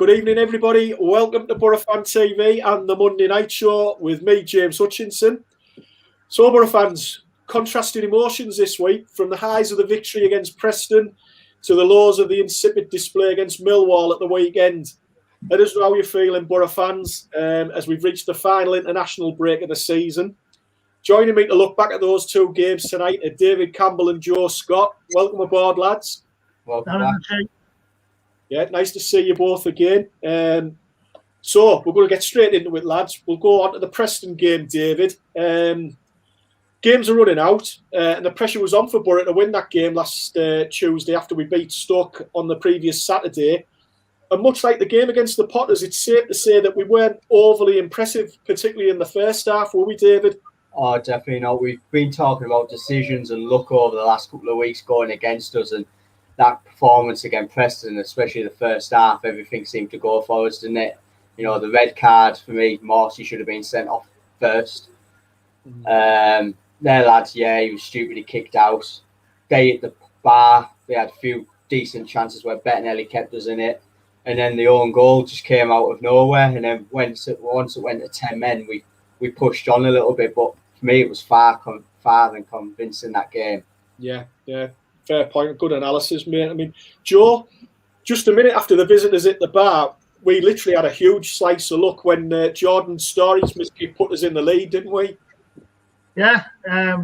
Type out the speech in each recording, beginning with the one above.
Good evening, everybody. Welcome to Boro Fan TV and the Monday Night Show with me, James Hutchinson. So, Boro fans, contrasting emotions this week, from the highs of the victory against Preston to the lows of the insipid display against Millwall at the weekend. Let us know how you're feeling, Boro fans, as we've reached the final international break of the season. Joining me to look back at those two games tonight are David Campbell and Joe Scott. Welcome aboard, lads. Welcome back. Yeah, nice to see you both again. So we're going to get straight into it, lads. We'll go on to the Preston game, David. Games are running out, and the pressure was on for Boro to win that game last Tuesday after we beat Stoke on the previous Saturday. And much like the game against the Potters, it's safe to say that we weren't overly impressive, particularly in the first half, were we, David? Oh, definitely not. We've been talking about decisions and luck over the last couple of weeks going against us, and that performance against Preston, especially the first half, everything seemed to go for us, didn't it? You know, the red card for me, Morsey should have been sent off first. There, lads, yeah, he was stupidly kicked out. They hit the bar. They had a few decent chances where Bettinelli kept us in it. And then the own goal just came out of nowhere. And then once it went to 10 men, we pushed on a little bit. But for me, it was far than convincing, that game. Yeah. Fair point. Good analysis, mate. I mean, Joe, just a minute after the visitors hit the bar, we literally had a huge slice of luck when Jordan Story's miskick put us in the lead, didn't we? Yeah,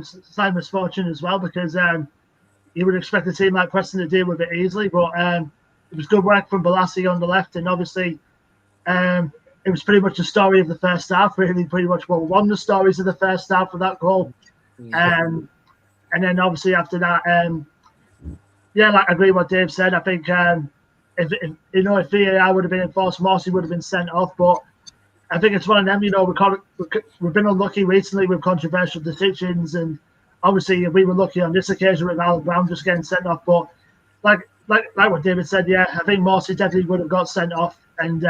slight misfortune as well, because you would expect a team like Preston to deal with it easily, but it was good work from Balassi on the left, and obviously it was pretty much the story of the first half, really, pretty much one of the stories of the first half of that goal. And then obviously after that, yeah, like I agree with what Dave said. I think if VAR would have been enforced, Morsey would have been sent off, but I think it's one of them, you know, we've been unlucky recently with controversial decisions, and obviously we were lucky on this occasion with Alan Brown just getting sent off. But like what David said, yeah, I think Morsey definitely would have got sent off, and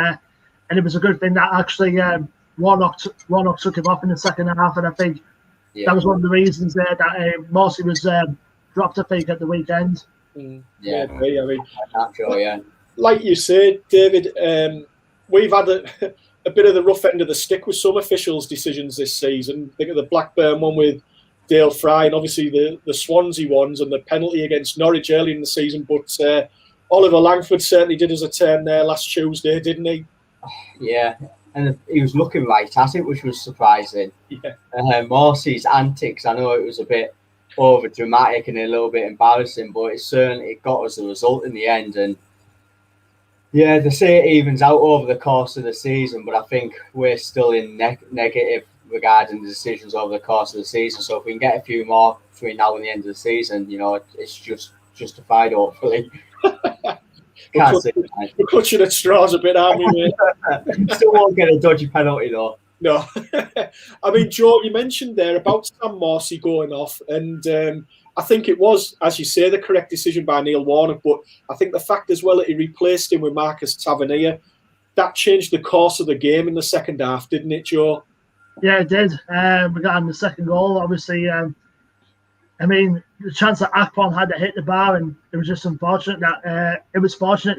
it was a good thing that actually Warnock took him off in the second half, and I think that was one of the reasons there that Morsey was dropped, I think, at the weekend. Yeah, I mean, like you said, David, we've had a bit of the rough end of the stick with some officials' decisions this season. Think of the Blackburn one with Dale Fry, and obviously the Swansea ones and the penalty against Norwich early in the season. But Oliver Langford certainly did us a turn there last Tuesday, didn't he? Yeah, and he was looking right at it, which was surprising. Yeah. Morsey's antics, I know it was a bit over dramatic and a little bit embarrassing, but it got us the result in the end. And yeah, they say it evens out over the course of the season, but I think we're still in negative regarding the decisions over the course of the season. So if we can get a few more between now and the end of the season, you know, it's just justified, hopefully. We're clutching at straws a bit, aren't we, mate? Still won't get a dodgy penalty, though. No. I mean, Joe, you mentioned there about Sam Morsey going off, and I think it was, as you say, the correct decision by Neil Warnock, but I think the fact as well that he replaced him with Marcus Tavernier, that changed the course of the game in the second half, didn't it, Joe? Yeah, it did. We got on the second goal, obviously. I mean, the chance that Akpom had to hit the bar, and it was just unfortunate that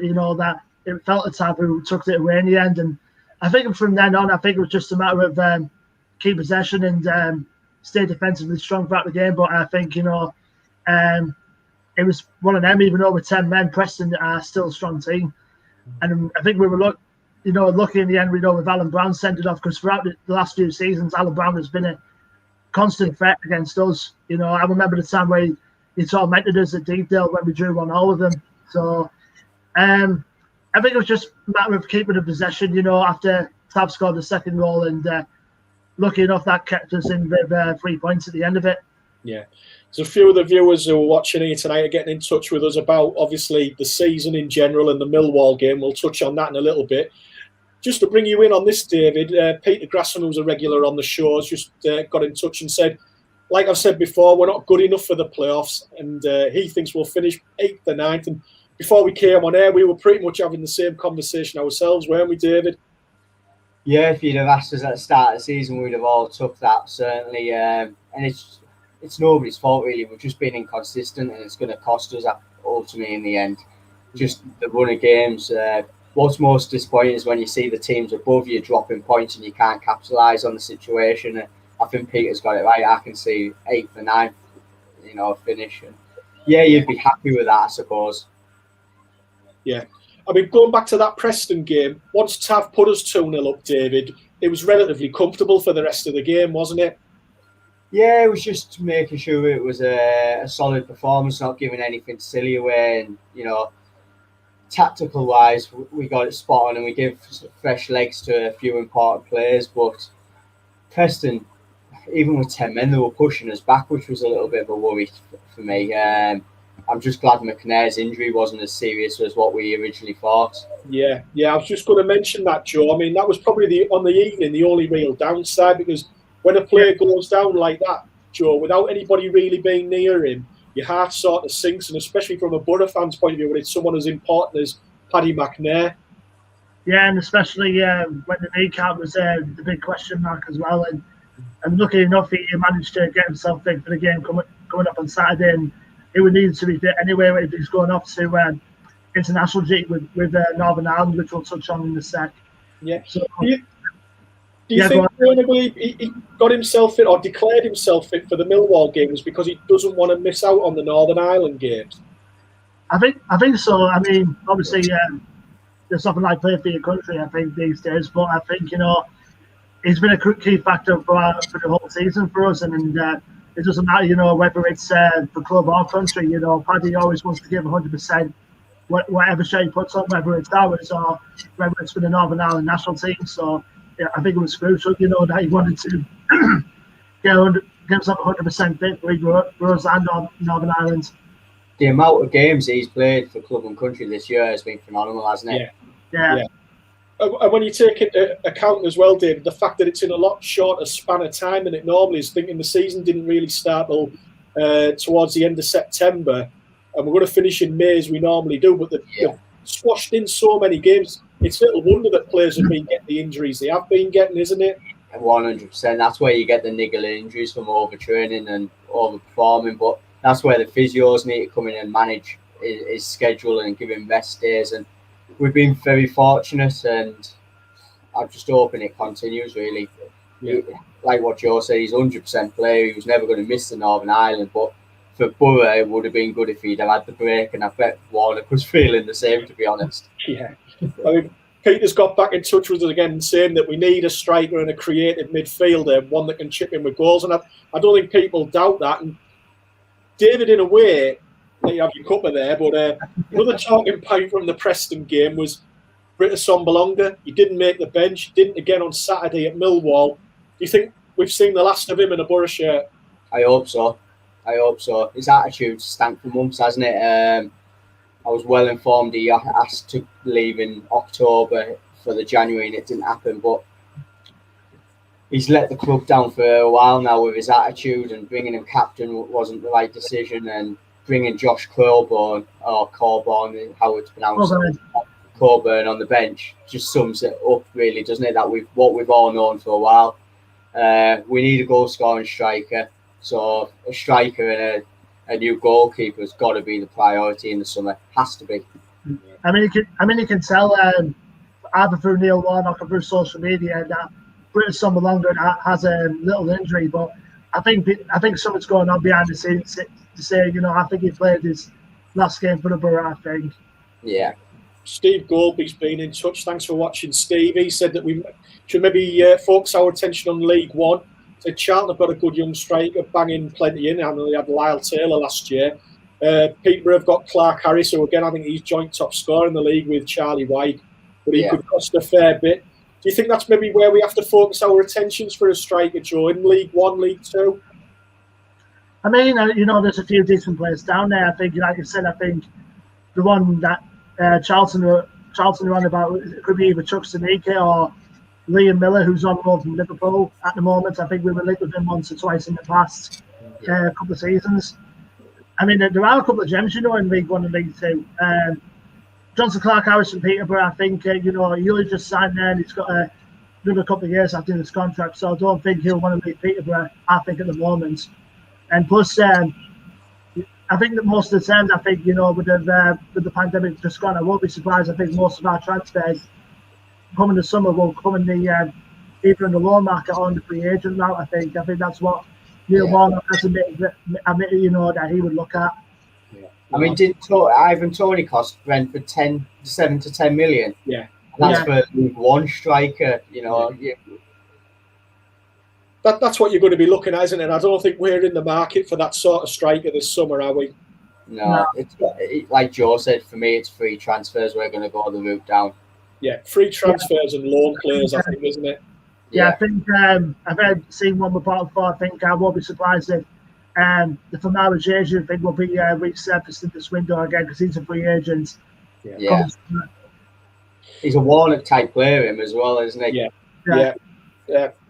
you know, that it felt a Tav who took it away in the end. And I think from then on, I think it was just a matter of keep possession and stay defensively strong throughout the game. But I think, you know, it was one of them, even though with 10 men, Preston are still a strong team. And I think we were lucky in the end, with Alan Brown sent it off, because throughout the last few seasons, Alan Brown has been a constant threat against us. You know, I remember the time where he tormented us at Deepdale when we drew 1-0 with him. So I think it was just a matter of keeping the possession, you know, after Tav scored the second goal, and lucky enough that kept us in with 3 points at the end of it. Yeah. So a few of the viewers who are watching here tonight are getting in touch with us about, obviously, the season in general and the Millwall game. We'll touch on that in a little bit. Just to bring you in on this, David, Peter Grasson, who's a regular on the show, has just got in touch and said, like I've said before, we're not good enough for the playoffs, and he thinks we'll finish 8th or 9th. And before we came on air, we were pretty much having the same conversation ourselves, weren't we, David? Yeah, if you'd have asked us at the start of the season, we'd have all took that, certainly. And it's nobody's fault, really. We've just been inconsistent, and it's going to cost us ultimately in the end. Just the run of games what's most disappointing is when you see the teams above you dropping points and you can't capitalise on the situation. And I think Peter's got it right. I can see 8th or 9th, finish. And yeah, you'd be happy with that, I suppose. Yeah. I mean, going back to that Preston game, once Tav put us 2-0 up, David, it was relatively comfortable for the rest of the game, wasn't it? Yeah, it was just making sure it was a solid performance, not giving anything silly away. And, tactical-wise, we got it spot on and we gave fresh legs to a few important players. But Preston, even with 10 men, they were pushing us back, which was a little bit of a worry for me. I'm just glad McNair's injury wasn't as serious as what we originally thought. Yeah, I was just going to mention that, Joe. I mean, that was probably on the evening the only real downside, because when a player goes down like that, Joe, without anybody really being near him, your heart sort of sinks, and especially from a Boro fan's point of view, when it's someone as important as Paddy McNair. Yeah, and especially when the kneecap was the big question mark as well. And lucky enough, he managed to get himself fit for the game coming up on Saturday, and he would need to be fit anyway if he's going off to international duty with Northern Ireland, which we'll touch on in a sec. Yeah. So, do you think he got himself fit or declared himself fit for the Millwall games because he doesn't want to miss out on the Northern Ireland games? I think so. I mean, obviously, there's something like play for your country, I think, these days. But I think, he's been a key factor for the whole season for us. And it doesn't matter, whether it's the club or country. Paddy always wants to give 100%, whatever shot he puts on, whether it's ours or whether it's for the Northern Ireland national team. So, yeah, I think it was crucial, that he wanted to get himself 100% fit for Bros and Northern Ireland. The amount of games he's played for club and country this year has been phenomenal, hasn't it? Yeah. And when you take into account as well, David, the fact that it's in a lot shorter span of time than it normally is, thinking the season didn't really start till towards the end of September, and we're going to finish in May as we normally do, but they've squashed in so many games. It's little wonder that players have been getting the injuries they have been getting, isn't it? 100%. That's where you get the niggling injuries from overtraining and overperforming, but that's where the physios need to come in and manage his schedule and give him rest days. And we've been very fortunate, and I'm just hoping it continues, really. Yeah. Like what Joe said, he's 100% player. He was never going to miss the Northern Ireland, but for Boro, it would have been good if he'd have had the break, and I bet Warnock was feeling the same, to be honest. Yeah. I mean, Peter's got back in touch with us again, saying that we need a striker and a creative midfielder, one that can chip in with goals, and I don't think people doubt that. And David, in a way, you have your cuppa there, but another talking point from the Preston game was Britta Sombalonga. He didn't make the bench, didn't again on Saturday at Millwall. Do you think we've seen the last of him in a Boro shirt? I hope so. His attitude stank for months, hasn't it? I was well informed he asked to leave in October for the January, and it didn't happen. But he's let the club down for a while now with his attitude, and bringing him captain wasn't the right decision. And bringing Josh Coburn, or Coburn, how it's pronounced, Coburn on the bench just sums it up, really, doesn't it? That we've all known for a while. We need a goal scoring striker, so a striker and a new goalkeeper has got to be the priority in the summer. Has to be. I mean, you can tell either through Neil Warnock or through social media that Britta Sombalonga has a little injury, but I think something's going on behind the scenes to say, I think he played his last game for the Boro, I think. Yeah. Steve Goldby's been in touch. Thanks for watching, Steve. He said that we should maybe focus our attention on League One. Said Charlton have got a good young striker, banging plenty in. I know they had Lyle Taylor last year. Peterborough have got Clark Harris, who again I think he's joint top scorer in the league with Charlie White, but he could cost a fair bit. Do you think that's maybe where we have to focus our attentions for a striker, Joe, in League One, League Two? I mean, there's a few decent players down there. I think, like you said, I think the one that Charlton run about, it could be either Chuck Sanike or Liam Miller, who's on loan from Liverpool at the moment. I think we were linked with him once or twice in the past couple of seasons. I mean, there are a couple of gems, in League One and League Two. Johnson Clark Harris from Peterborough, I think, he only just signed there, and he's got another couple of years after his contract, so I don't think he'll want to leave Peterborough, I think, at the moment. And plus, I think that most of the times, I think, with the pandemic just gone, I won't be surprised. I think most of our transfers coming the summer will come in the either in the loan market or in the free agent route. I think that's what Neil Warnock has admitted, that he would look at. Yeah. I mean, didn't Ivan Toney cost Brentford 7 to 10 million? Yeah. And that's for League One striker, That's what you're going to be looking at, isn't it? I don't think we're in the market for that sort of striker this summer, are we? No. It's like Joe said, for me, it's free transfers. We're going to go the route down. Yeah, free transfers and loan players, I think, isn't it? Yeah, I think I've seen one report before. I think I won't be surprised if the Famara Jeju thing will be resurfaced in this window again because he's a free agent. Yeah. He's a Warnock type player, him as well, isn't he? Yeah.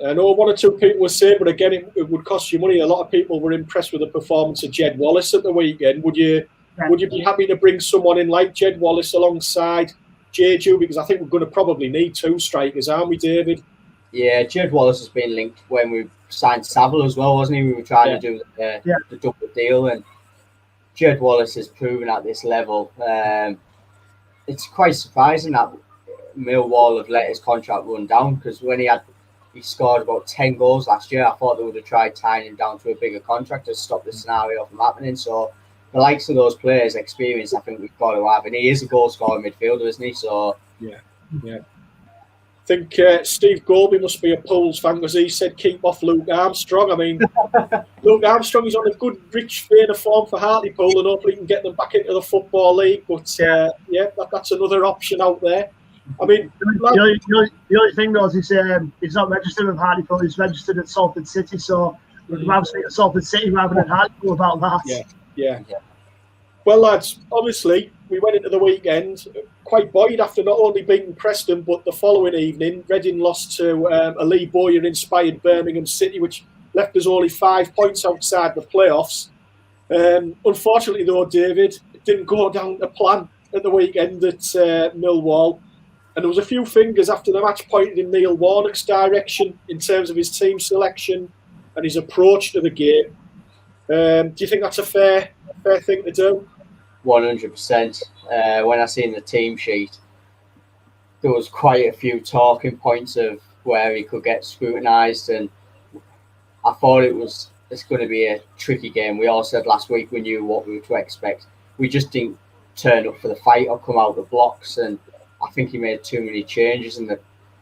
I know one or two people were saying, but again, it would cost you money. A lot of people were impressed with the performance of Jed Wallace at the weekend. Would you be happy to bring someone in like Jed Wallace alongside Jeju? Because I think we're going to probably need two strikers, aren't we, David? Yeah, Jed Wallace has been linked when we signed Savile as well, wasn't he? We were trying to do the double deal, and Jed Wallace has proven at this level. It's quite surprising that Millwall have let his contract run down, because when he scored about 10 goals last year, I thought they would have tried tying him down to a bigger contract to stop the scenario from happening. So the likes of those players' experience, I think we've got to have. And he is a goal-scoring midfielder, isn't he? So yeah. I think Steve Golby must be a Pools fan, because he said keep off Luke Armstrong. I mean, Luke Armstrong is on a good, rich vein of form for Hartlepool, and hopefully he can get them back into the Football League. But that's another option out there. I mean, the only thing though is he's not registered with Hartlepool. He's registered at Salford City, so we'd rather speak at Salford City rather than Hartlepool about that. Yeah. Well, lads, obviously we went into the weekend quite buoyed after not only beating Preston, but the following evening, Reading lost to a Lee Bowyer-inspired Birmingham City, which left us only 5 points outside the playoffs. Unfortunately, though, David, it didn't go down to plan at the weekend at Millwall. And there was a few fingers after the match pointed in Neil Warnock's direction in terms of his team selection and his approach to the game. Do you think that's a fair thing to do? 100%. When I seen the team sheet, there was quite a few talking points of where he could get scrutinised, and I thought it's going to be a tricky game. We all said last week we knew what we were to expect. We just didn't turn up for the fight or come out the blocks, and I think he made too many changes, and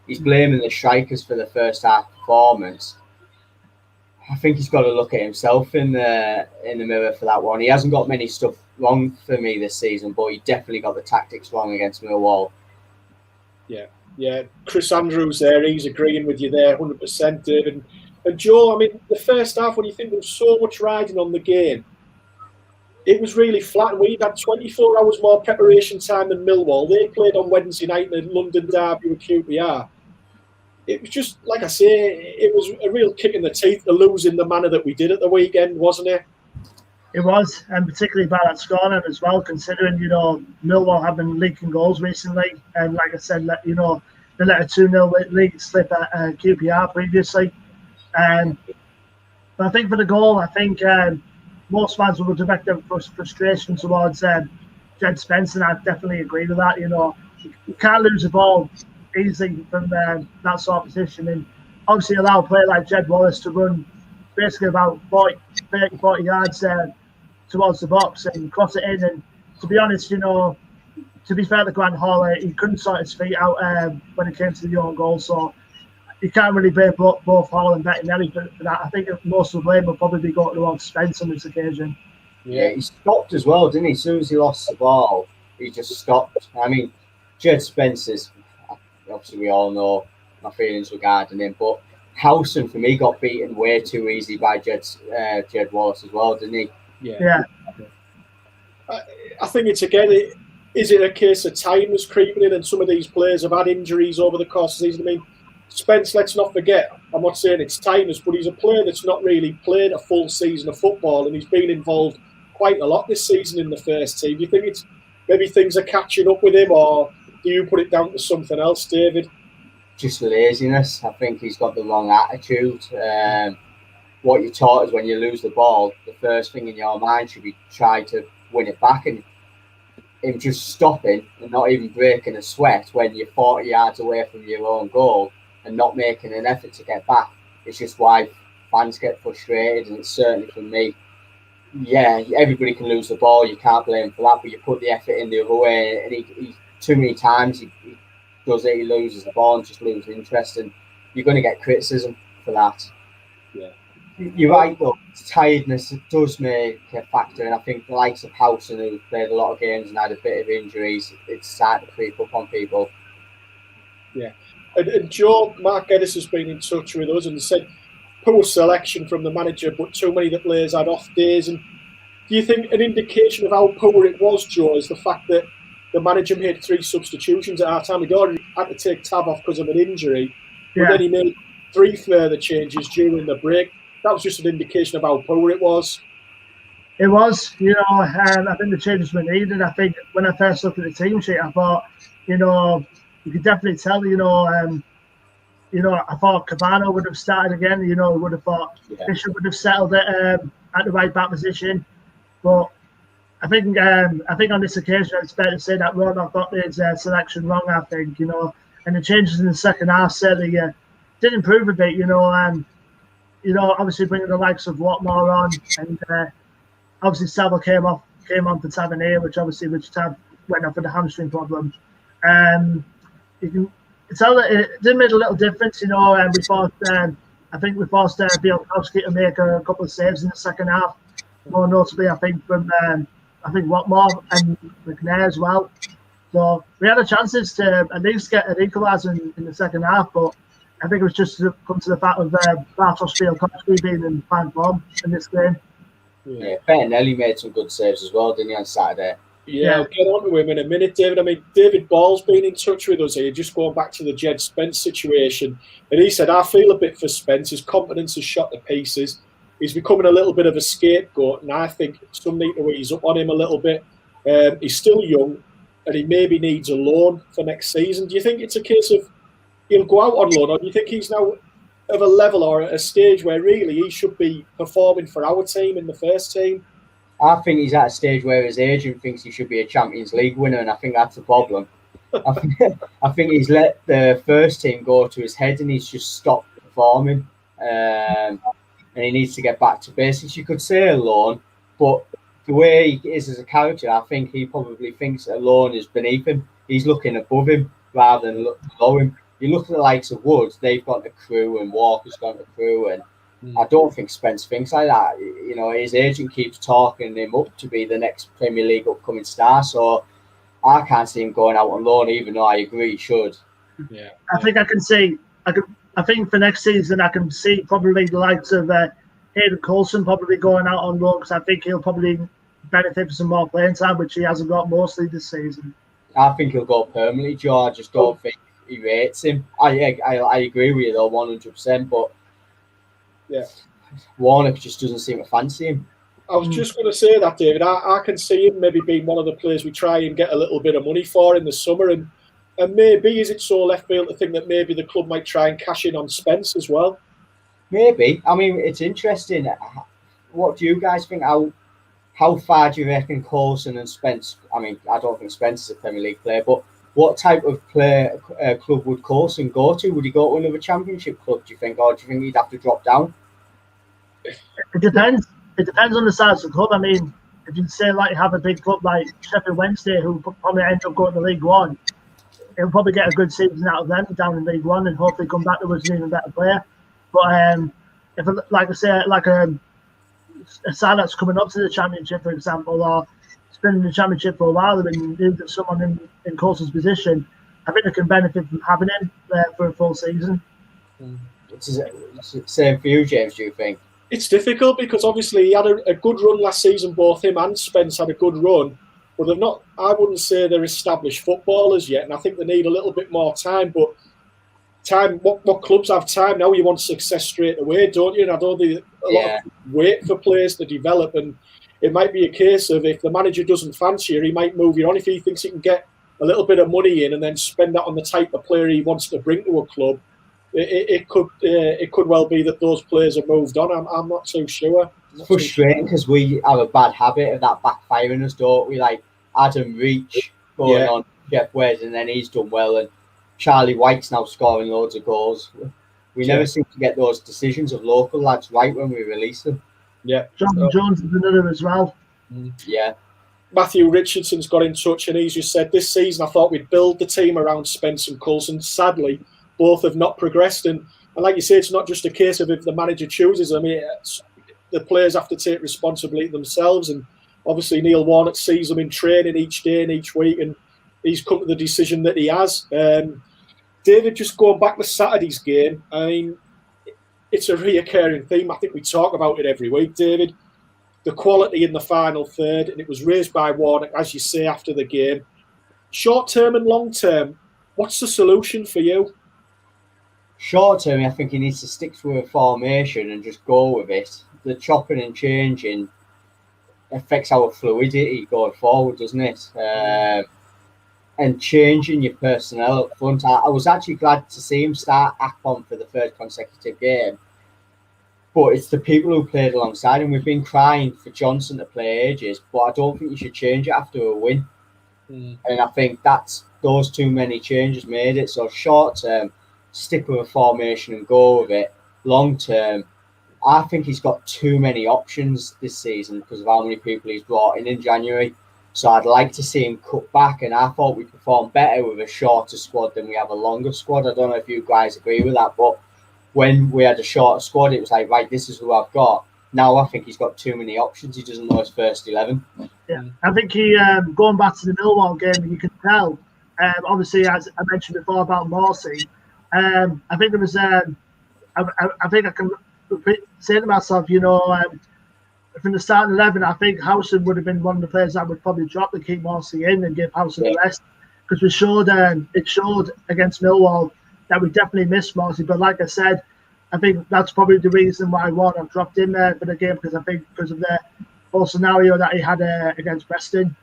he's blaming the strikers for the first half performance. I think he's got to look at himself in the mirror for that one. He hasn't got many stuff wrong for me this season, but he definitely got the tactics wrong against Millwall. Yeah. Chris Andrews there, he's agreeing with you there, 100%, David. And Joe, I mean, the first half, when you think there was so much riding on the game, it was really flat. We'd had 24 hours more preparation time than Millwall. They played on Wednesday night in the London derby with QPR. It was just, like I say, it was a real kick in the teeth to lose in the manner that we did at the weekend, wasn't it? It was, and particularly by that scoreline as well, considering, Millwall have been leaking goals recently. And like I said, they let a 2-0 lead slip at QPR previously. But I think for the goal, I think most fans will direct their frustration towards Jed Spence, and I definitely agree with that. You can't lose a ball easily from that sort of position, and obviously allow a player like Jed Wallace to run basically about 40 yards towards the box and cross it in. And to be honest, to be fair to Grant Hall, he couldn't sort his feet out when it came to the own goal, so you can't really blame both Hall and Bettinelli for that. I think most of the blame will probably be going towards Spence on this occasion. Yeah, he stopped as well, didn't he? As soon as he lost the ball, he just stopped. I mean, Jed Spence is, obviously we all know my feelings regarding him, but Howson, for me, got beaten way too easy by Jed Wallace as well, didn't he? Yeah. I think it's, again, is it a case of time was creeping in and some of these players have had injuries over the course of the season? I mean, Spence, let's not forget, I'm not saying it's timeless, but he's a player that's not really played a full season of football, and he's been involved quite a lot this season in the first team. Do you think it's maybe things are catching up with him, or do you put it down to something else, David? Just laziness. I think he's got the wrong attitude. what you're taught is when you lose the ball, the first thing in your mind should be try to win it back, and him just stopping and not even breaking a sweat when you're 40 yards away from your own goal and not making an effort to get back. It's just why fans get frustrated, and it's certainly for me. Yeah, everybody can lose the ball. You can't blame him for that, but you put the effort in the other way, and he too many times he does it. He loses the ball and just loses interest, and you're going to get criticism for that. Yeah, you're right though. Tiredness does make a factor, and I think the likes of Housen, who played a lot of games and had a bit of injuries, it's starting to creep up on people. Yeah, and Joe, Mark Geddes has been in touch with us and said poor selection from the manager, but too many of the players had off days. And do you think an indication of how poor it was, Joe, is the fact that the manager made 3 substitutions at our time? He'd already had to take Tab off because of an injury, but then he made 3 further changes during the break. That was just an indication of how poor it was. It was, I think the changes were needed. I think when I first looked at the team sheet, I thought, you could definitely tell, I thought Cabano would have started again. He would have thought Bishop would have settled it at the right back position. But I think on this occasion, it's fair to say that Ronald got his selection wrong. I think, and the changes in the second half certainly did improve a bit. Obviously bringing the likes of Watmore on, and obviously Saville came on for Tavernier, which Tab went off with a hamstring problem. You can tell that it did make a little difference. We forced Bielkowski to make a couple of saves in the second half. More notably, I think from Watmore and McNair as well. So we had the chances to at least get an equaliser in the second half, but I think it was just to come to the fact of Bartosz Bielkowski being in fine form in this game. Yeah, Bettinelli made some good saves as well, didn't he, on Saturday? Yeah, I'll get on to him in a minute, David. I mean, David Ball's been in touch with us here, just going back to the Jed Spence situation. And he said, I feel a bit for Spence. His confidence has shot to pieces. He's becoming a little bit of a scapegoat, and I think some need to ease up on him a little bit. He's still young, and he maybe needs a loan for next season. Do you think it's a case of he'll go out on loan, or do you think he's now of a level or at a stage where really he should be performing for our team in the first team? I think he's at a stage where his agent thinks he should be a Champions League winner, and I think that's the problem. I think he's let the first team go to his head, and he's just stopped performing. And he needs to get back to basics. You could say a loan, but the way he is as a character, I think he probably thinks a loan is beneath him. He's looking above him rather than below him. You look at the likes of Woods, they've got the Crew, and Walker's got the Crew, and I don't think Spence thinks like that. His agent keeps talking him up to be the next Premier League upcoming star, so I can't see him going out on loan, even though I agree he should. Yeah, I think I think for next season I can see probably the likes of Hayden Coulson probably going out on loan, because I think he'll probably benefit from some more playing time, which he hasn't got mostly this season. I think he'll go permanently, Joe. I just don't think he rates him. I agree with you though, 100%. But yeah, Warnock just doesn't seem to fancy him. I was just going to say that, David. I can see him maybe being one of the players we try and get a little bit of money for in the summer, and maybe is it so left field to think that maybe the club might try and cash in on Spence as well? Maybe. I mean, it's interesting. What do you guys think? How far do you reckon Coulson and Spence? I mean, I don't think Spence is a Premier League player, but what type of club would Coulson go to? Would he go to another Championship club, do you think? Or do you think he'd have to drop down? It depends. It depends on the size of the club. I mean, if you say like you have a big club like Sheffield Wednesday, who probably end up going to League One, he'll probably get a good season out of them down in League One and hopefully come back to us an even better player. But if, like I say, like a side that's coming up to the Championship, for example, or it's been in the Championship for a while, and need someone in Coulson's position, I think they can benefit from having him there for a full season. It's the same for you, James, do you think? It's difficult because obviously he had a good run last season. Both him and Spence had a good run, but they're not. I wouldn't say they're established footballers yet, and I think they need a little bit more time. But time, what clubs have time now? You want success straight away, don't you? And I don't think a lot of wait for players to develop, and it might be a case of if the manager doesn't fancy you, he might move you on if he thinks he can get a little bit of money in and then spend that on the type of player he wants to bring to a club. it could well be that those players have moved on. I'm not too sure. It's frustrating because we have a bad habit of that backfiring us, don't we? Like Adam Reach going on Jeff Wes, and then he's done well, and Charlie White's now scoring loads of goals. We never seem to get those decisions of local lads right when we release them. Yeah, Jonathan Jones is another as well. Yeah. Matthew Richardson's got in touch and he's just said, this season I thought we'd build the team around Spence and Coulson. Sadly, both have not progressed. And like you say, it's not just a case of if the manager chooses. I mean, the players have to take responsibility themselves. And obviously Neil Warnock sees them in training each day and each week. And he's come to the decision that he has. David, just going back to Saturday's game, I mean, it's a reoccurring theme. I think we talk about it every week, David. The quality in the final third, and it was raised by Warnock, as you say, after the game. Short term and long term, what's the solution for you? Short term, I think he needs to stick to a formation and just go with it. The chopping and changing affects our fluidity going forward, doesn't it? And changing your personnel up front. I was actually glad to see him start Akpom for the third consecutive game. But it's the people who played alongside him. We've been crying for Johnson to play ages, but I don't think you should change it after a win. And I think that's those too many changes made it. So short term, stick with a formation and go with it. Long term, I think he's got too many options this season because of how many people he's brought in January. So I'd like to see him cut back, and I thought we performed better with a shorter squad than we have a longer squad. I don't know if you guys agree with that, but when we had a shorter squad, it was like, right, this is who I've got. Now I think he's got too many options. He doesn't know his first 11. Yeah, I think he, going back to the Millwall game, you can tell, obviously, as I mentioned before about Morsey, I think there was, I think I can say to myself, you know, from the starting 11, I think Howson would have been one of the players that would probably drop to keep Morsey in and give Howson a rest, because we showed, it showed against Millwall that we definitely missed Morsey. But like I said, I think that's probably the reason why Warnock dropped in there for the game, because I think because of the whole scenario that he had against Preston.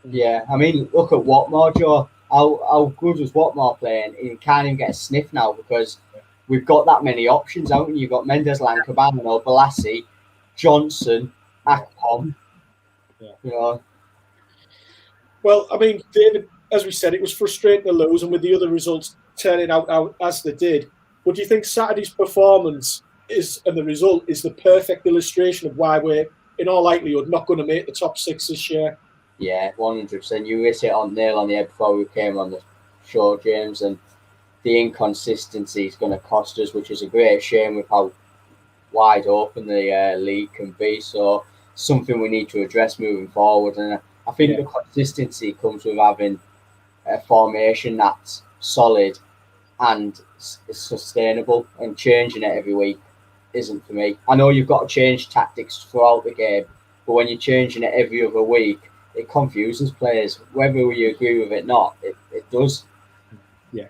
Yeah, I mean, look at Watmore, Joe. How good was Watmore playing? He can't even get a sniff now because we've got that many options, haven't you? You've got Mendes-Lan, Cabano, Balassi, Johnson, Akpom. You know. Well, I mean, David, as we said, it was frustrating to lose, and with the other results turning out as they did. But do you think Saturday's performance and the result is the perfect illustration of why we're, in all likelihood, not going to make the top 6 this year? Yeah, 100%. You hit it on nail on the head before we came on the show, James, and the inconsistency is going to cost us, which is a great shame with how wide open the league can be. So something we need to address moving forward. And I think the consistency comes with having a formation that's solid and sustainable, and changing it every week isn't for me. I know you've got to change tactics throughout the game, but when you're changing it every other week, it confuses players. Whether you agree with it or not, it does. Yeah.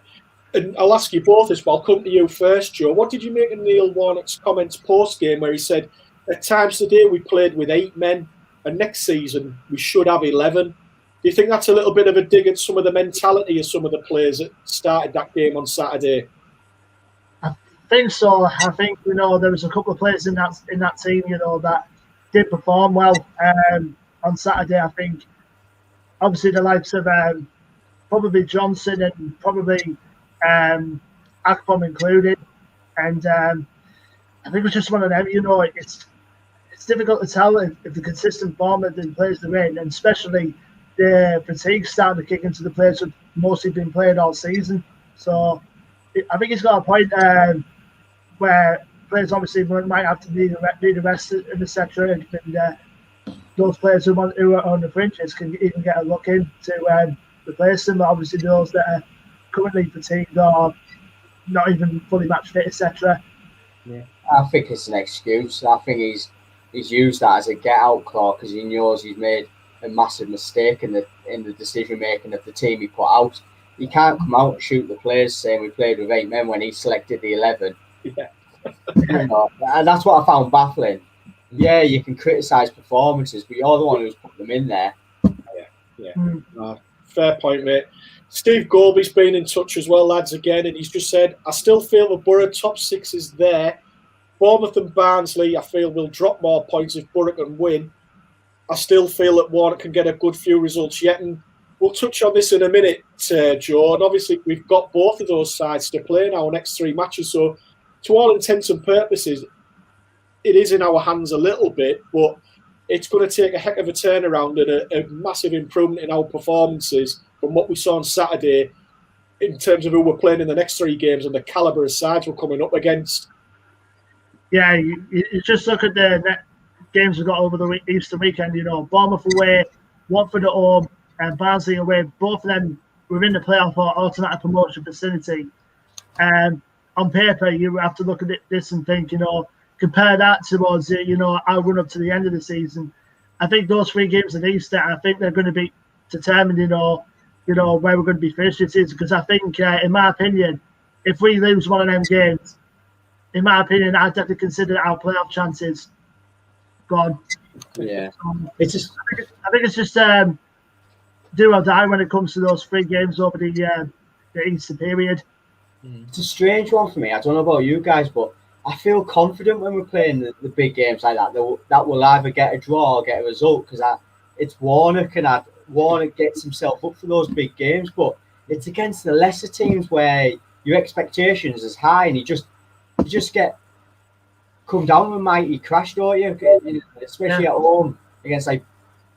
And I'll ask you both this, but I'll come to you first, Joe. What did you make of Neil Warnock's comments post-game where he said, at times today we played with 8 men, and next season we should have 11? Do you think that's a little bit of a dig at some of the mentality of some of the players that started that game on Saturday? I think so. I think, you know, there was a couple of players in that team, you know, that did perform well on Saturday. I think obviously the likes of probably Johnson and probably Akpom included, and I think it was just one of them. You know, it's difficult to tell if the consistent form of the players they're in, and especially the fatigue starting to kick into the players who've mostly been playing all season. So I think he's got a point where players obviously might have to need a rest and etc. And those players who are on the fringes can even get a look in to replace them. But obviously those that are currently fatigued or not even fully match fit, etc. Yeah, I think it's an excuse. I think he's used that as a get-out clause because he knows he's made a massive mistake in the decision making of the team he put out. He can't come out and shoot the players saying we played with 8 men when he selected the 11. Yeah. You know, and that's what I found baffling. Yeah, you can criticise performances, but you're the one who's put them in there. Yeah. Fair point, mate. Steve Gorby's been in touch as well, lads, again, and he's just said, I still feel the Boro top 6 is there. Bournemouth and Barnsley, I feel, will drop more points if Boro can win. I still feel that Warnock can get a good few results yet, and we'll touch on this in a minute, Joe. And obviously, we've got both of those sides to play in our next 3 matches. So, to all intents and purposes, it is in our hands a little bit, but it's going to take a heck of a turnaround and a massive improvement in our performances from what we saw on Saturday in terms of who we're playing in the next 3 games and the calibre of sides we're coming up against. Yeah, you just look at the games we got over the Easter weekend. Bournemouth away, Watford at home, and Barnsley away. Both of them were in the playoff or automatic promotion vicinity. On paper, you have to look at this and think, compare that towards our run up to the end of the season. I think those 3 games at Easter, I think they're going to be determined, where we're going to be finished this season. Because I think, in my opinion, if we lose one of them games, in my opinion, I'd definitely consider our playoff chances gone. Yeah, it's just. I think it's just do or die when it comes to those 3 games over the Easter period. It's a strange one for me. I don't know about you guys, but I feel confident when we're playing the big games like that. That will either get a draw or get a result, because it's Warnock, and Warnock gets himself up for those big games, but it's against the lesser teams where your expectations is high, and you just get come down with a mighty crash, don't you? Especially at home against like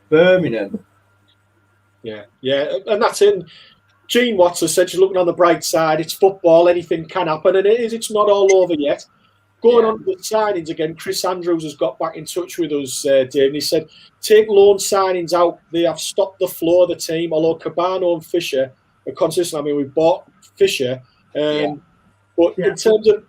Birmingham. Yeah, and that's it. Gene Watson said she's looking on the bright side. It's football, anything can happen, and it is. It's not all over yet. Going on to the signings again, Chris Andrews has got back in touch with us, Dave, and he said, take loan signings out. They have stopped the flow of the team, although Cabano and Fisher are consistent. I mean, we bought Fisher. But in terms of,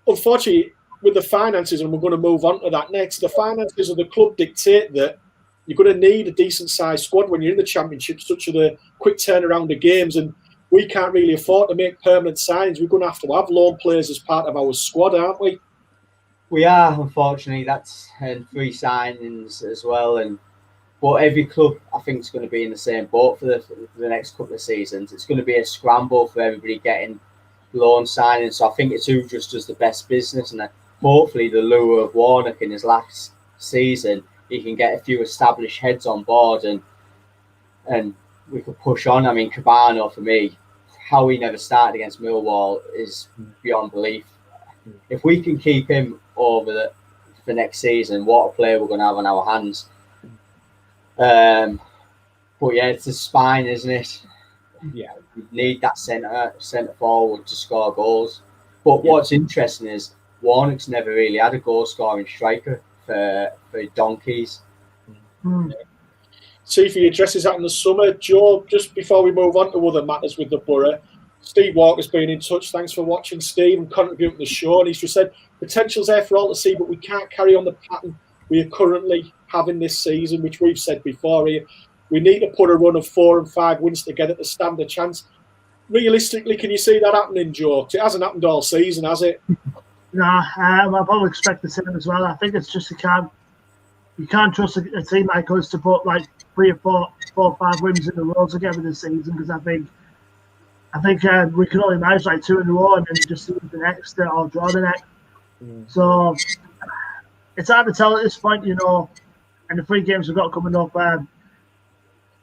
unfortunately, with the finances, and we're going to move on to that next, the finances of the club dictate that you're going to need a decent-sized squad when you're in the Championship, such a quick turnaround of games, and we can't really afford to make permanent signings. We're going to have loan players as part of our squad, aren't we? We are, unfortunately. That's 3 signings as well, but every club, I think, is going to be in the same boat for the next couple of seasons. It's going to be a scramble for everybody getting loan signings, so I think it's who just does the best business, and hopefully the lure of Warnock in his last season, he can get a few established heads on board, and we could push on. I mean, Cabano, for me, how he never started against Millwall is beyond belief. If we can keep him over the next season, what a player we're going to have on our hands. But yeah, it's the spine, isn't it? Yeah, we need that centre forward to score goals. But what's interesting is Warnock's never really had a goal scoring striker for donkeys. See if he addresses that in the summer. Joe, just before we move on to other matters with the Boro, Steve Walker's been in touch. Thanks for watching, Steve, and contributing to the show. And he's just said, potential's there for all to see, but we can't carry on the pattern we are currently having this season, which we've said before here. We need to put a run of 4 and 5 wins together to stand a chance. Realistically, can you see that happening, Joe? It hasn't happened all season, has it? No, I probably expect the same as well. I think it's just you can't trust a team like us to put like 3 or 4 or 5 wins in a row together this season, because I think we can only manage like 2 in a row and then just lose the next or draw the next. So it's hard to tell at this point, and the 3 games we've got coming up,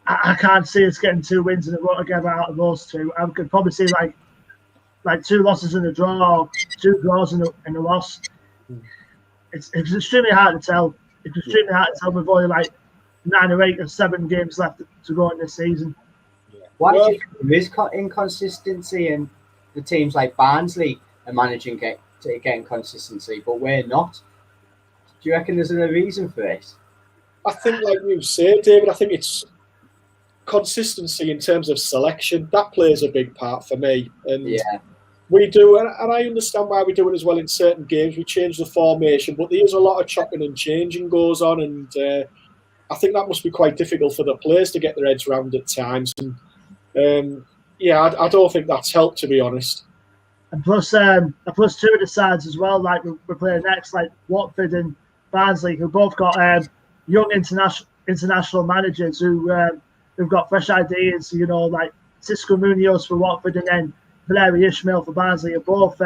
I can't see us getting 2 wins in a row together out of those 2. I could probably see like 2 losses in a draw, or 2 draws in a loss. It's extremely hard to tell. It's extremely hard to tell with only like 9 or 8 or 7 games left to go in this season. Why do you think there is inconsistency in the teams like Barnsley are managing to get inconsistency, but we're not? Do you reckon there's a reason for it? I think, like you say, David, I think it's consistency in terms of selection. That plays a big part for me. And we do, and I understand why we do it as well in certain games. We change the formation, but there's a lot of chopping and changing goes on, and I think that must be quite difficult for the players to get their heads around at times. And I don't think that's helped, to be honest. And plus 2 of the sides as well, like we're playing next, like Watford and Barnsley, who both got young international managers who've got fresh ideas, like Cisco Munoz for Watford and then Valeri Ishmael for Barnsley are both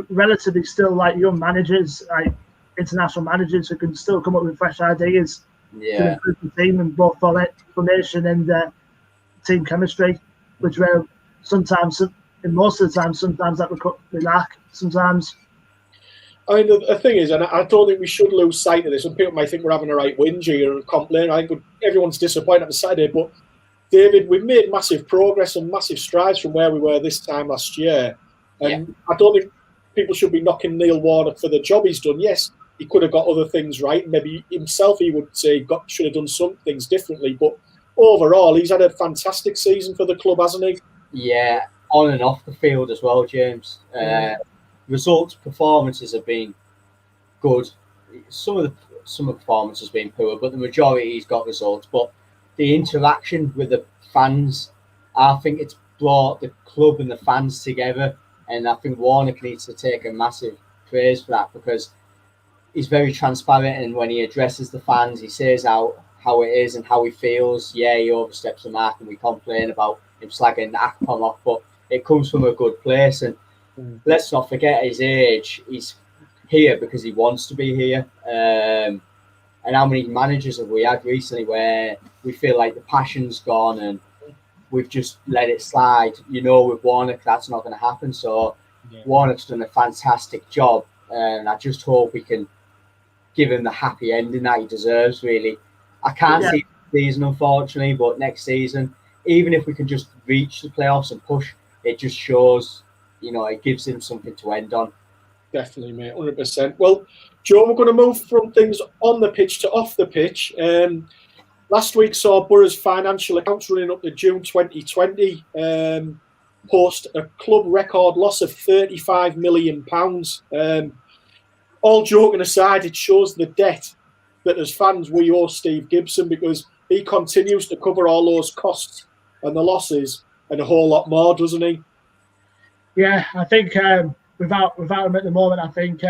relatively still like young managers, like international managers who can still come up with fresh ideas to improve the team and both formation and team chemistry, which we're sometimes, and most of the time, sometimes that we lack. Sometimes. I mean, the thing is, and I don't think we should lose sight of this, and people might think we're having a right whinge here and complain. I think everyone's disappointed on Saturday, but David, we've made massive progress and massive strides from where we were this time last year. And I don't think people should be knocking Neil Warnock for the job he's done. Yes, he could have got other things right. Maybe himself, he would say, should have done some things differently. But overall, he's had a fantastic season for the club, hasn't he? Yeah, on and off the field as well, James. Results, performances have been good. Some of the performances have been poor, but the majority he's got results. But the interaction with the fans, I think it's brought the club and the fans together. And I think Warnock needs to take a massive praise for that, because he's very transparent, and when he addresses the fans, he says how it is and how he feels. Yeah, he oversteps the mark, and we complain about him slagging the Akpom off, but it comes from a good place. And let's not forget his age. He's here because he wants to be here. And how many managers have we had recently where we feel like the passion's gone and we've just let it slide? You know, with Warnock, that's not going to happen. So Warnock's done a fantastic job, and I just hope we can give him the happy ending that he deserves, really. I can't see the season, unfortunately, but next season, even if we can just reach the playoffs and push, it just shows, you know, it gives him something to end on. Definitely, mate, 100%. Well, Joe, we're going to move from things on the pitch to off the pitch. Last week saw Boro's financial accounts running up to June 2020 post a club record loss of £35 million. All joking aside, it shows the debt that as fans we owe Steve Gibson, because he continues to cover all those costs and the losses and a whole lot more, doesn't he? Yeah, I think without him at the moment, I think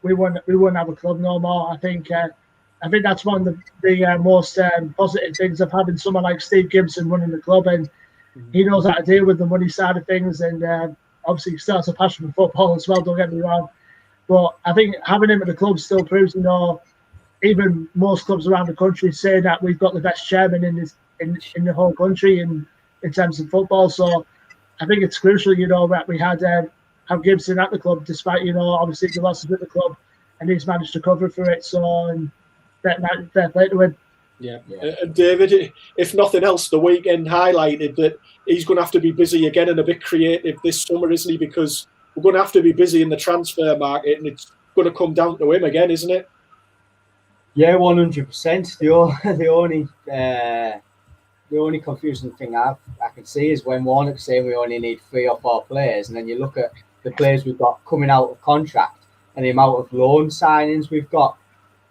we wouldn't have a club no more. I think that's one of the most positive things of having someone like Steve Gibson running the club, and he knows how to deal with the money side of things, and obviously he still has a passion for football as well. Don't get me wrong, but I think having him at the club still proves, you know, even most clubs around the country say that we've got the best chairman in the whole country in terms of football. So I think it's crucial, you know, that we had have Gibson at the club, despite, you know, obviously the losses with the club, and he's managed to cover for it. So, and fair play to him. Yeah. And David, if nothing else, the weekend highlighted that he's going to have to be busy again and a bit creative this summer, isn't he? Because we're going to have to be busy in the transfer market, and it's going to come down to him again, isn't it? Yeah, 100%. The only confusing thing I can see is when Warnock's saying we only need 3 or 4 players, and then you look at the players we've got coming out of contract and the amount of loan signings we've got.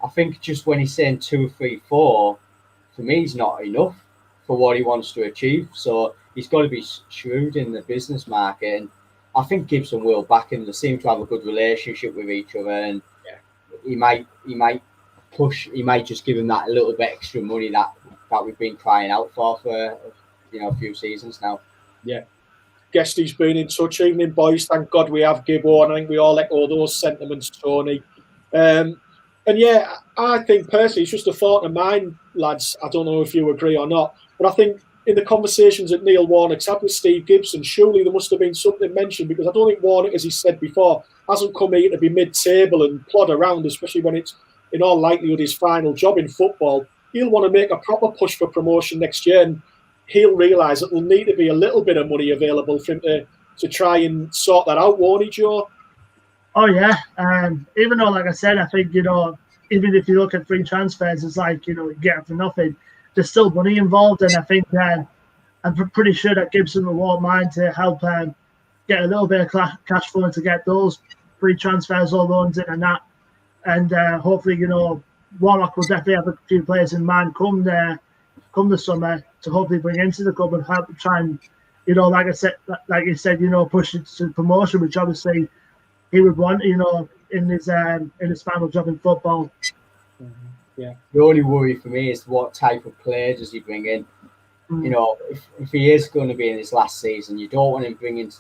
I think just when he's saying 2, 3, 4, for me, he's not enough for what he wants to achieve. So he's got to be shrewd in the business market, and I think Gibson will back him. They seem to have a good relationship with each other, and he might push. He might just give him that a little bit extra money that we've been crying out for a few seasons now. Yeah. Guess he's been in touch. Evening, boys. Thank God we have Gibbo, and I think we all echo those sentiments, Tony. And yeah, I think personally, it's just a thought of mine, lads. I don't know if you agree or not, but I think in the conversations that Neil Warnock's had with Steve Gibson, surely there must have been something mentioned, because I don't think Warnock, as he said before, hasn't come here to be mid-table and plod around, especially when it's in all likelihood his final job in football. He'll want to make a proper push for promotion next year, and he'll realise that there'll need to be a little bit of money available for him to try and sort that out, won't he, Joe? Oh, yeah. Even though, like I said, I think, you know, even if you look at free transfers, it's like, you know, you get it for nothing. There's still money involved, and I think I'm pretty sure that Gibson won't mind to help get a little bit of cash flow to get those free transfers or loans in and that. And hopefully, you know, Warnock will definitely have a few players in mind come the summer to hopefully bring into the club and help try and, you know, like you said, you know, push it to promotion, which obviously he would want, you know, in his final job in football. Yeah. The only worry for me is what type of player does he bring in? You know, if he is going to be in his last season, you don't want him bringing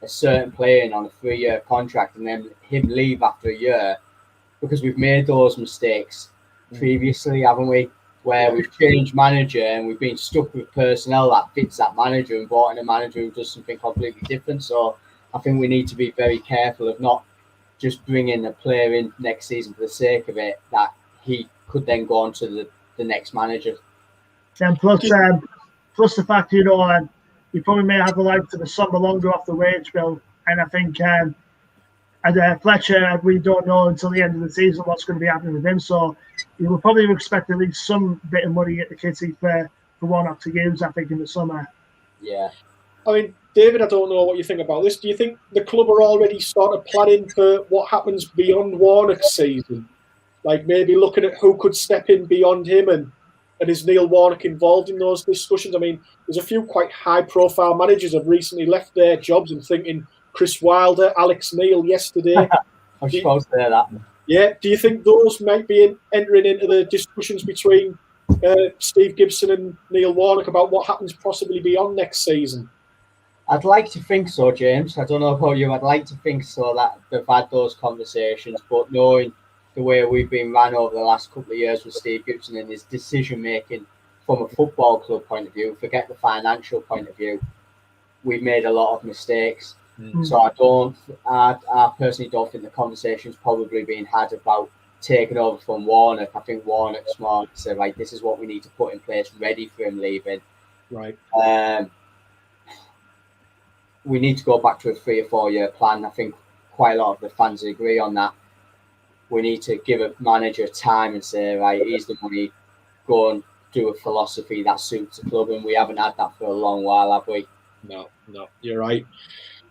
a certain player in on a 3-year contract and then him leave after a year, because we've made those mistakes previously, haven't we? Where we've changed manager and we've been stuck with personnel that fits that manager and brought in a manager who does something completely different. So I think we need to be very careful of not just bringing a player in next season for the sake of it, that he could then go on to the next manager. And plus the fact, you probably may have the likes of the summer longer off the wage bill. And I think Fletcher, we don't know until the end of the season what's going to be happening with him. So you will probably expect at least some bit of money at the kitty for Warnock to use, I think, in the summer. Yeah. I mean, David, I don't know what you think about this. Do you think the club are already started planning for what happens beyond Warnock's season? Like maybe looking at who could step in beyond him, and is Neil Warnock involved in those discussions? I mean, there's a few quite high-profile managers have recently left their jobs. I'm thinking Chris Wilder, Alex Neil yesterday. I was supposed to say that. Yeah. Do you think those might be entering into the discussions between Steve Gibson and Neil Warnock about what happens possibly beyond next season? I'd like to think so, James. I don't know about you. I'd like to think so, that they've had those conversations, but knowing the way we've been ran over the last couple of years with Steve Gibson and his decision-making from a football club point of view, forget the financial point of view, we've made a lot of mistakes. So I personally don't think the conversation's probably being had about taking over from Warnock. I think Warnock's smart to say, right, this is what we need to put in place ready for him leaving. Right. We need to go back to a 3 or 4 year plan. I think quite a lot of the fans agree on that. We need to give a manager time and say, right, here's the money, go and do a philosophy that suits the club, and we haven't had that for a long while, have we? No, you're right.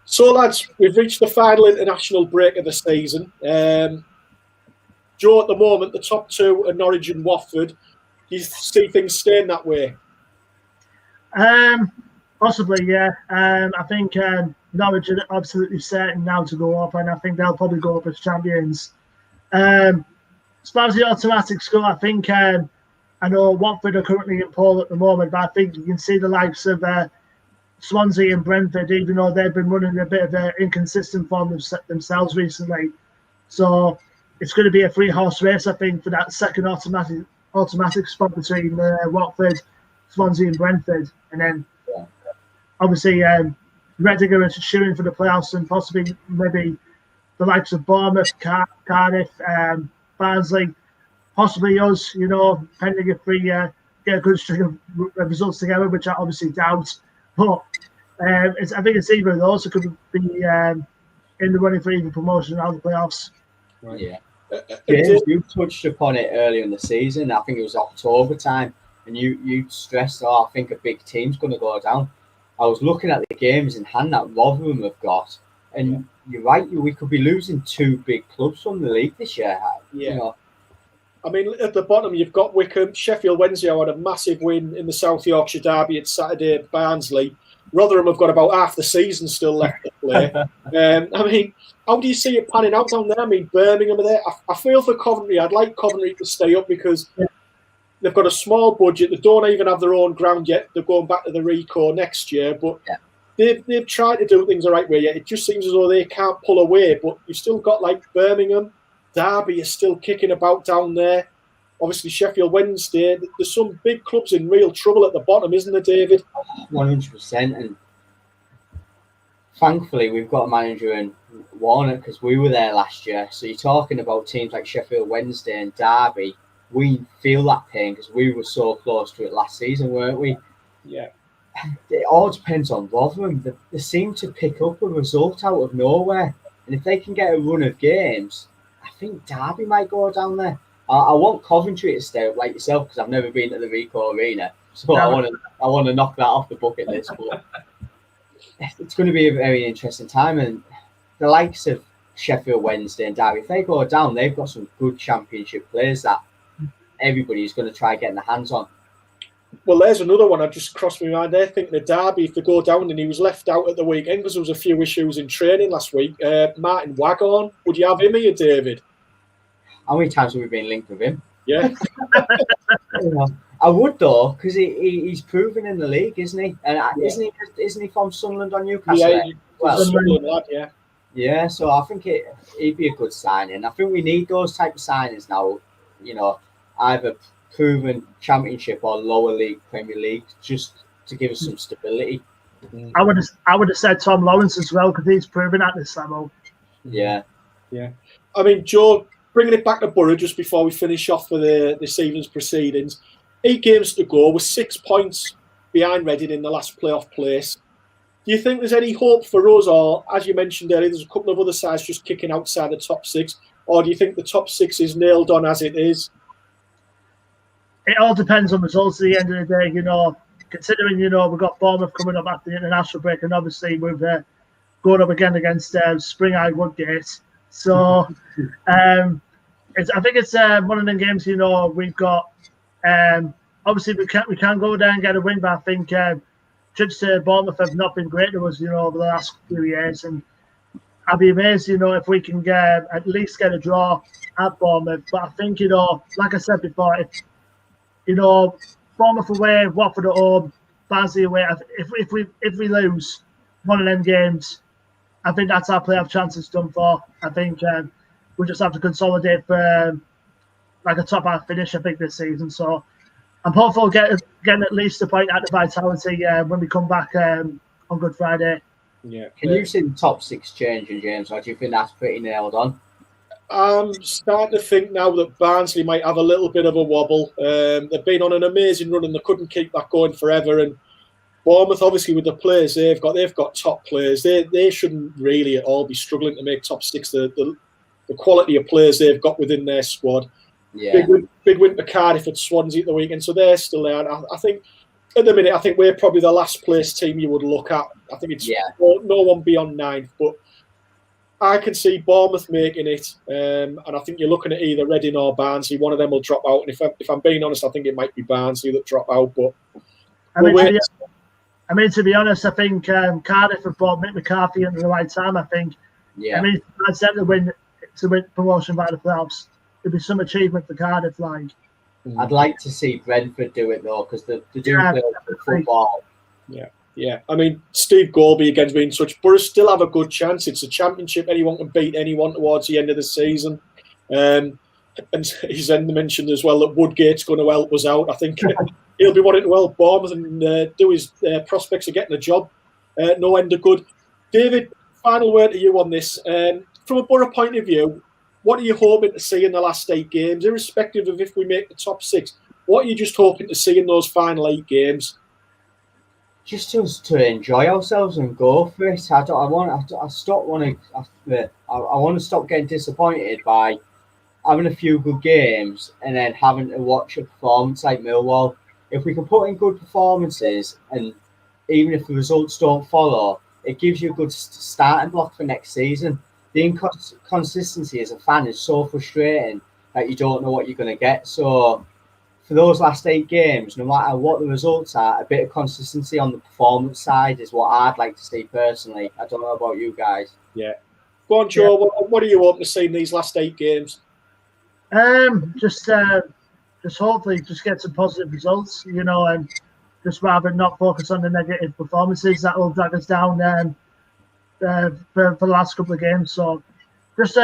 So, lads, we've reached the final international break of the season. Joe, at the moment, the top two are Norwich and Watford. Do you see things staying that way? Possibly, yeah. I think Norwich are absolutely certain now to go up, and I think they'll probably go up as champions. As far as the automatic score, I think I know Watford are currently in pole at the moment, but I think you can see the likes of Swansea and Brentford, even though they've been running a bit of an inconsistent form themselves recently. So it's going to be a 3-horse race, I think, for that second automatic spot between Watford, Swansea and Brentford. And then obviously Reading are shooing for the playoffs, and possibly maybe the likes of Bournemouth, Cardiff, Barnsley, possibly us, pending if we get a good string of results together, which I obviously doubt. But I think it's either of those that could be in the running for even promotion out of the playoffs. Right. Yeah. James, you touched upon it earlier in the season. I think it was October time, and you stressed, I think a big team's going to go down. I was looking at the games in hand that Rotherham have got, and you're right, we could be losing 2 big clubs from the league this year. Yeah. I mean, at the bottom, you've got Wickham. Sheffield Wednesday had a massive win in the South Yorkshire derby at Saturday at Barnsley. Rotherham have got about half the season still left to play. I mean, how do you see it panning out down there? I mean, Birmingham are there. I feel for Coventry. I'd like Coventry to stay up because they've got a small budget. They don't even have their own ground yet. They're going back to the Ricoh next year. But they've tried to do things the right way. It just seems as though they can't pull away. But you've still got like Birmingham. Derby is still kicking about down there. Obviously, Sheffield Wednesday. There's some big clubs in real trouble at the bottom, isn't there, David? 100%. And thankfully, we've got a manager in Warnock because we were there last year. So you're talking about teams like Sheffield Wednesday and Derby. We feel that pain because we were so close to it last season, weren't we? Yeah. It all depends on Rotherham. They seem to pick up a result out of nowhere. And if they can get a run of games, I think Derby might go down there. I want Coventry to stay up like yourself because I've never been to the Ricoh Arena. So I want to knock that off the bucket list. But it's going to be a very interesting time. And the likes of Sheffield Wednesday and Derby, if they go down, they've got some good championship players that everybody's going to try getting their hands on. Well, there's another one I just crossed my mind there. Thinking of Derby, if they go down, and he was left out at the weekend because there was a few issues in training last week. Martin Waghorn, would you have him here, David? How many times have we been linked with him? Yeah. I would though, because he's proven in the league, isn't he? And Yeah. isn't he from Sunderland or Newcastle? Yeah, Well, Sunderland lad, yeah. Yeah, so I think he'd be a good signing. I think we need those type of signings now. You know, either proven Championship or lower league, Premier League, just to give us some stability. I would have said Tom Lawrence as well because he's proven at this level. Yeah. I mean, Joe, bringing it back to Boro just before we finish off for this evening's proceedings. 8 games to go with 6 points behind Reading in the last playoff place. Do you think there's any hope for us, or as you mentioned earlier, there's a couple of other sides just kicking outside the top 6, or do you think the top 6 is nailed on as it is? It all depends on results at the end of the day, you know. Considering, you know, we've got Bournemouth coming up after the international break, and obviously we've going up again against Spring Eye Woodgate. So I think it's one of the games, you know, we've got. Obviously, we can go down and get a win, but I think judged to Bournemouth have not been great to us, you know, over the last few years. And I'd be amazed, you know, if we can at least get a draw at Bournemouth. But I think, you know, like I said before, you know, Bournemouth away, Watford at home, Barnsley away. If we lose one of them games, I think that's our playoff chances done for. I think we just have to consolidate for like a top half finish, I think, this season. So I'm hopeful getting at least a point at the Vitality when we come back on Good Friday. Yeah. Can you see the top 6 changing, James, or do you think that's pretty nailed on? I'm starting to think now that Barnsley might have a little bit of a wobble. They've been on an amazing run and they couldn't keep that going forever. And Bournemouth, obviously, with the players they've got top players. They shouldn't really at all be struggling to make top 6. The quality of players they've got within their squad. Yeah. Big win to Cardiff at Swansea at the weekend, so they're still there. And I think at the minute, I think we're probably the last place team you would look at. I think it's no one beyond 9th, but I can see Bournemouth making it, and I think you're looking at either Reading or Barnsley. One of them will drop out, and if I'm being honest, I think it might be Barnsley that drop out. But to be honest, I think Cardiff have brought Mick McCarthy into the right time. I think. Yeah. I mean, I'd say to win promotion by the playoffs, it'd be some achievement for Cardiff. Like, I'd like to see Brentford do it though, because they're doing good football. Yeah. I mean, Steve Gorby against being such, Boro still have a good chance. It's a championship. Anyone can beat anyone towards the end of the season. And he's then mentioned as well that Woodgate's going to help us out. I think he'll be wanting to help Bournemouth and do his prospects of getting a job. No end of good. David, final word to you on this. From a Boro point of view, what are you hoping to see in the last 8 games, irrespective of if we make the top 6? What are you just hoping to see in those final 8 games? Just to enjoy ourselves and go for it. I want to stop getting disappointed by having a few good games and then having to watch a performance like Millwall. If we can put in good performances, and even if the results don't follow, it gives you a good starting block for next season. The inconsistency as a fan is so frustrating that you don't know what you're going to get. So for those last 8 games, no matter what the results are, a bit of consistency on the performance side is what I'd like to see personally. I don't know about you guys. Yeah. Go on, Joe. Yeah. What are you hoping to see in these last 8 games? Just hopefully just get some positive results, you know, and just rather not focus on the negative performances that will drag us down for the last couple of games. So just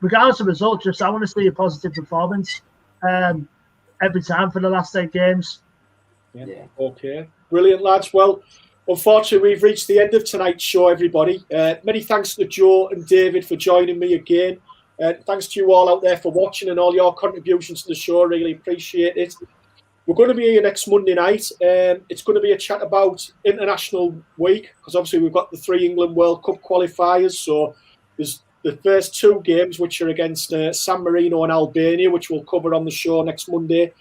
regardless of results, just I want to see a positive performance every time for the last 8 games. Yeah. Okay. Brilliant, lads. Well, unfortunately, we've reached the end of tonight's show, everybody. Many thanks to Joe and David for joining me again. Thanks to you all out there for watching and all your contributions to the show. Really appreciate it. We're going to be here next Monday night. It's going to be a chat about International Week, because obviously we've got the 3 England World Cup qualifiers. So there's the first 2 games, which are against San Marino and Albania, which we'll cover on the show next Monday,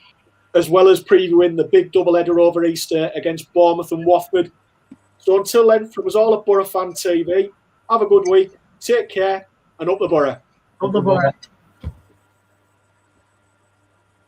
as well as previewing the big double-header over Easter against Bournemouth and Watford. So until then, from us all at Boro Fan TV, have a good week, take care, and up the Boro. Up the Boro.